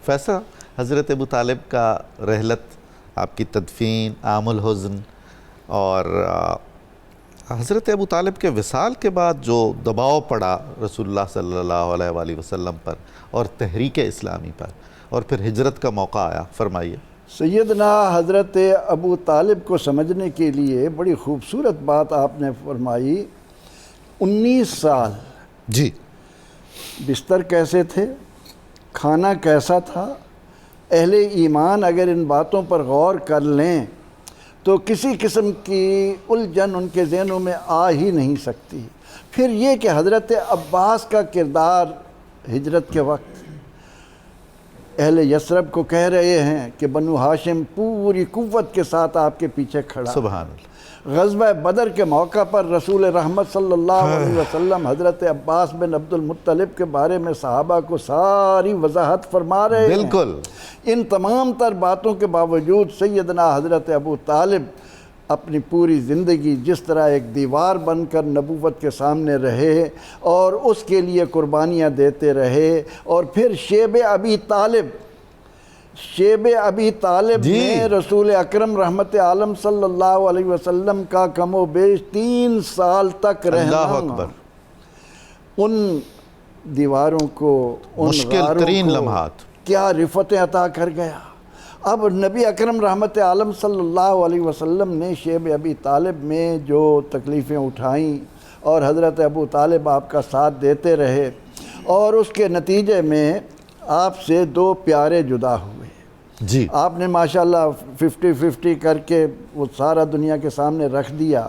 فیصلہ حضرت ابو طالب کا رحلت، آپ کی تدفین، عام الحزن، اور حضرت ابو طالب کے وصال کے بعد جو دباؤ پڑا رسول اللہ صلی اللہ علیہ وآلہ وسلم پر اور تحریک اسلامی پر، اور پھر ہجرت کا موقع آیا، فرمائیے۔ سیدنا حضرت ابو طالب کو سمجھنے کے لیے بڑی خوبصورت بات آپ نے فرمائی۔ 19 سال جی، بستر کیسے تھے، کھانا کیسا تھا، اہل ایمان اگر ان باتوں پر غور کر لیں تو کسی قسم کی الجھن ان کے ذہنوں میں آ ہی نہیں سکتی۔ پھر یہ کہ حضرت عباس کا کردار ہجرت کے وقت اہل یثرب کو کہہ رہے ہیں کہ بنو ہاشم پوری قوت کے ساتھ آپ کے پیچھے کھڑا۔ سبحان اللہ۔ غزوہ بدر کے موقع پر رسول رحمت صلی اللہ علیہ وسلم حضرت عباس بن عبد المطلب کے بارے میں صحابہ کو ساری وضاحت فرما رہے ہیں۔ بالکل۔ ان تمام تر باتوں کے باوجود سیدنا حضرت ابو طالب اپنی پوری زندگی جس طرح ایک دیوار بن کر نبوت کے سامنے رہے اور اس کے لیے قربانیاں دیتے رہے، اور پھر شیب ابی طالب میں رسول اکرم رحمت عالم صلی اللہ علیہ وسلم کا کم و بیش 3 سال تک رہنا، اللہ اکبر، ان دیواروں کو، ان مشکل ترین لمحات کیا رفتیں عطا کر گیا۔ اب نبی اکرم رحمت عالم صلی اللہ علیہ وسلم نے شیب ابی طالب میں جو تکلیفیں اٹھائیں اور حضرت ابو طالب آپ کا ساتھ دیتے رہے، اور اس کے نتیجے میں آپ سے 2 پیارے جدا ہوئے۔ جی، آپ نے ماشاءاللہ 50-50 کر کے وہ سارا دنیا کے سامنے رکھ دیا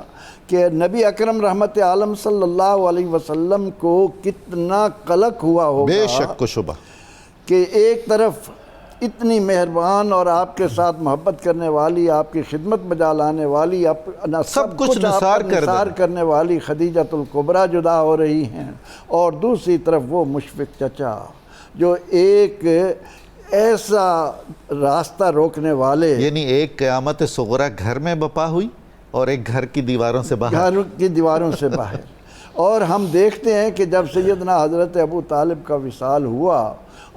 کہ نبی اکرم رحمت عالم صلی اللہ علیہ وسلم کو کتنا قلق ہوا ہوگا، بے شک و شبہ، کہ ایک طرف اتنی مہربان اور آپ کے ساتھ محبت کرنے والی، آپ کی خدمت بجا لانے والی، سب کچھ نثار کرنے والی خدیجۃ الکبریٰ جدا ہو رہی ہیں، اور دوسری طرف وہ مشفق چچا جو ایک ایسا راستہ روکنے والے، یعنی ایک قیامت صغریٰ گھر میں بپا ہوئی اور ایک گھر کی دیواروں سے باہر۔ اور ہم دیکھتے ہیں کہ جب سیدنا حضرت ابو طالب کا وصال ہوا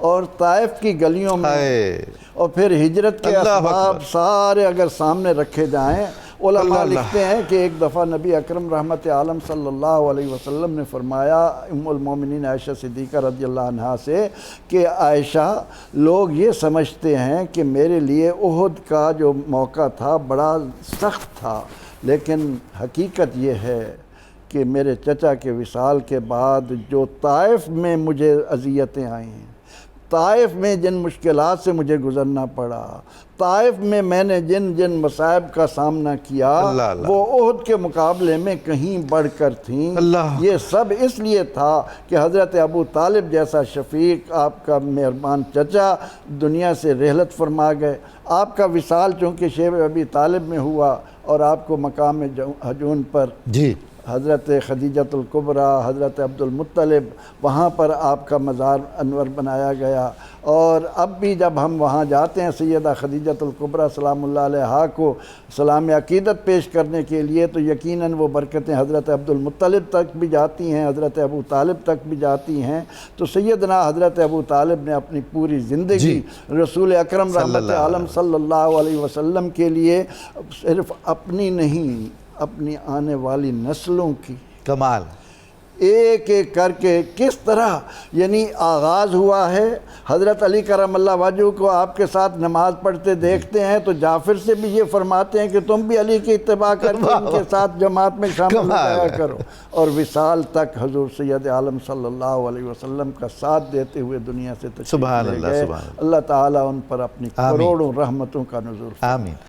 اور طائف کی گلیوں میں، اور پھر ہجرت کے اسباب سارے اگر سامنے رکھے جائیں، علماء لکھتے ہیں کہ ایک دفعہ نبی اکرم رحمت عالم صلی اللہ علیہ وسلم نے فرمایا ام المومنین عائشہ صدیقہ رضی اللہ عنہا سے کہ عائشہ، لوگ یہ سمجھتے ہیں کہ میرے لیے احد کا جو موقع تھا بڑا سخت تھا، لیکن حقیقت یہ ہے کہ میرے چچا کے وصال کے بعد جو طائف میں مجھے اذیتیں آئیں، طائف میں جن مشکلات سے مجھے گزرنا پڑا، طائف میں میں نے جن مصائب کا سامنا کیا، وہ احد کے مقابلے میں کہیں بڑھ کر تھیں۔ یہ سب اس لیے تھا کہ حضرت ابو طالب جیسا شفیق، آپ کا مہربان چچا دنیا سے رحلت فرما گئے۔ آپ کا وصال چونکہ شیب ابی طالب میں ہوا، اور آپ کو مقام ہجون پر حضرت خدیجۃ الکبریٰ، حضرت عبد المطلب، وہاں پر آپ کا مزار انور بنایا گیا، اور اب بھی جب ہم وہاں جاتے ہیں سیدہ خدیجۃ الکبریٰ سلام اللہ علیہا کو سلام عقیدت پیش کرنے کے لیے، تو یقیناً وہ برکتیں حضرت عبد المطلب تک بھی جاتی ہیں، حضرت ابو طالب تک بھی جاتی ہیں۔ تو سیدنا حضرت ابو طالب نے اپنی پوری زندگی رسول اکرم رحمت عالم صلی اللہ علیہ وسلم کے لیے صرف اپنی نہیں، اپنی آنے والی نسلوں کی، کمال، ایک ایک کر کے کس طرح، یعنی آغاز ہوا ہے حضرت علی کرم اللہ وجہہ کو آپ کے ساتھ نماز پڑھتے دیکھتے ہیں تو جعفر سے بھی یہ فرماتے ہیں کہ تم بھی علی کی اتباع کر کے ان کے ساتھ جماعت میں شامل ہو جایا کرو، اور وصال تک حضور سید عالم صلی اللہ علیہ وسلم کا ساتھ دیتے ہوئے دنیا سے تشریف لے گئے۔ اللہ تعالیٰ ان پر اپنی کروڑوں رحمتوں کا نزول فرمائے۔ آمین۔